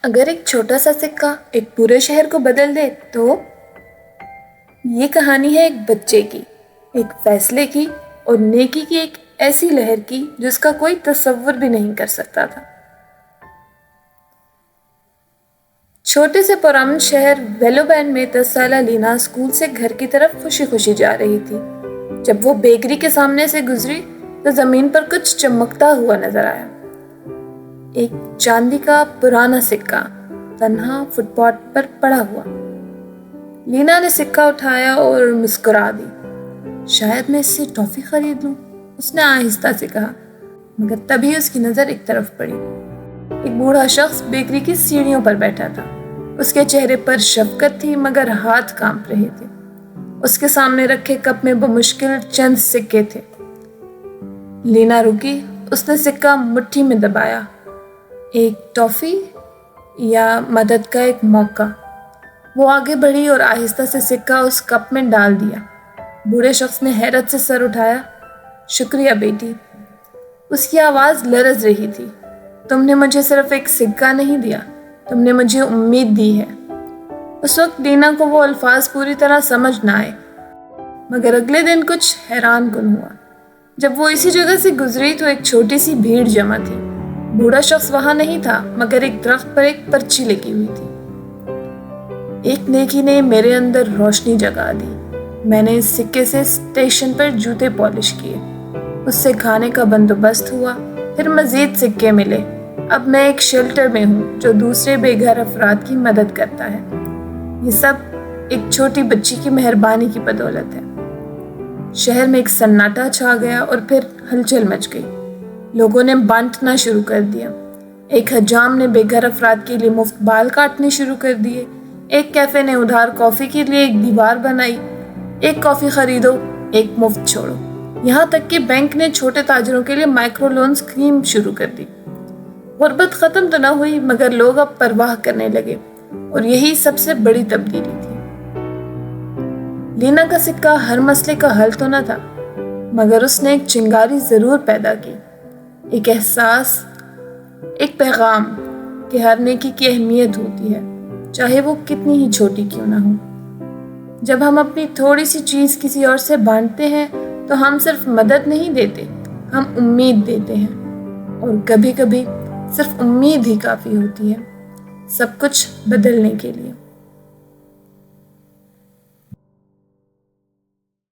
اگر ایک چھوٹا سا سکہ ایک پورے شہر کو بدل دے تو یہ کہانی ہے ایک بچے کی، ایک فیصلے کی اور نیکی کی ایک ایسی لہر کی جس کا کوئی تصور بھی نہیں کر سکتا تھا۔ چھوٹے سے پرامن شہر ویلو بینڈ میں 10 سالہ لینا اسکول سے گھر کی طرف خوشی خوشی جا رہی تھی۔ جب وہ بیکری کے سامنے سے گزری تو زمین پر کچھ چمکتا ہوا نظر آیا۔ ایک چاندی کا پرانا سکہ تنہا فٹ پاتھ پر پڑا ہوا۔ لینا نے سکہ اٹھایا اور مسکرا دی۔ شاید میں اس سے ٹافی خرید لوں، اس نے آہستہ سے کہا، مگر تبھی اس کی نظر ایک طرف پڑی۔ ایک بوڑھا شخص بیکری کی سیڑھیوں پر بیٹھا تھا۔ اس کے چہرے پر شفقت تھی مگر ہاتھ کانپ رہے تھے۔ اس کے سامنے رکھے کپ میں بمشکل چند سکے تھے۔ لینا رکی، اس نے سکہ مٹھی میں دبایا۔ ایک ٹافی یا مدد کا ایک موقع؟ وہ آگے بڑھی اور آہستہ سے سکہ اس کپ میں ڈال دیا۔ بوڑھے شخص نے حیرت سے سر اٹھایا۔ شکریہ بیٹی، اس کی آواز لرز رہی تھی۔ تم نے مجھے صرف ایک سکہ نہیں دیا، تم نے مجھے امید دی ہے۔ اس وقت لینا کو وہ الفاظ پوری طرح سمجھ نہ آئے، مگر اگلے دن کچھ حیران کن ہوا۔ جب وہ اسی جگہ سے گزری تو ایک چھوٹی سی بھیڑ جمع تھی۔ بوڑھا شخص وہاں نہیں تھا مگر ایک درخت پر ایک پرچی لگی ہوئی تھی۔ ایک نیکی نے میرے اندر روشنی جگا دی۔ میں نے اس سکے سے اسٹیشن پر جوتے پالش کیے، اس سے کھانے کا بندوبست ہوا، پھر مزید سکے ملے۔ اب میں ایک شیلٹر میں ہوں جو دوسرے بے گھر افراد کی مدد کرتا ہے۔ یہ سب ایک چھوٹی بچی کی مہربانی کی بدولت ہے۔ شہر میں ایک سناٹا چھا گیا اور پھر ہلچل مچ گئی۔ لوگوں نے بانٹنا شروع کر دیا۔ ایک حجام نے بے گھر افراد کے لیے مفت بال کاٹنے شروع کر دیے۔ ایک کیفے نے ادھار کافی کے لیے ایک دیوار بنائی، ایک کافی خریدو، ایک مفت چھوڑو۔ یہاں تک کہ بینک نے چھوٹے تاجروں کے لیے مائکرو لون اسکیم شروع کر دی۔ غربت ختم تو نہ ہوئی مگر لوگ اب پرواہ کرنے لگے، اور یہی سب سے بڑی تبدیلی تھی۔ لینا کا سکہ ہر مسئلے کا حل تو نہ تھا، مگر اس نے ایک چنگاری ضرور پیدا کی، ایک احساس، ایک پیغام کہ ہر نیکی کی اہمیت ہوتی ہے، چاہے وہ کتنی ہی چھوٹی کیوں نہ ہو۔ جب ہم اپنی تھوڑی سی چیز کسی اور سے بانٹتے ہیں تو ہم صرف مدد نہیں دیتے، ہم امید دیتے ہیں، اور کبھی کبھی صرف امید ہی کافی ہوتی ہے سب کچھ بدلنے کے لیے۔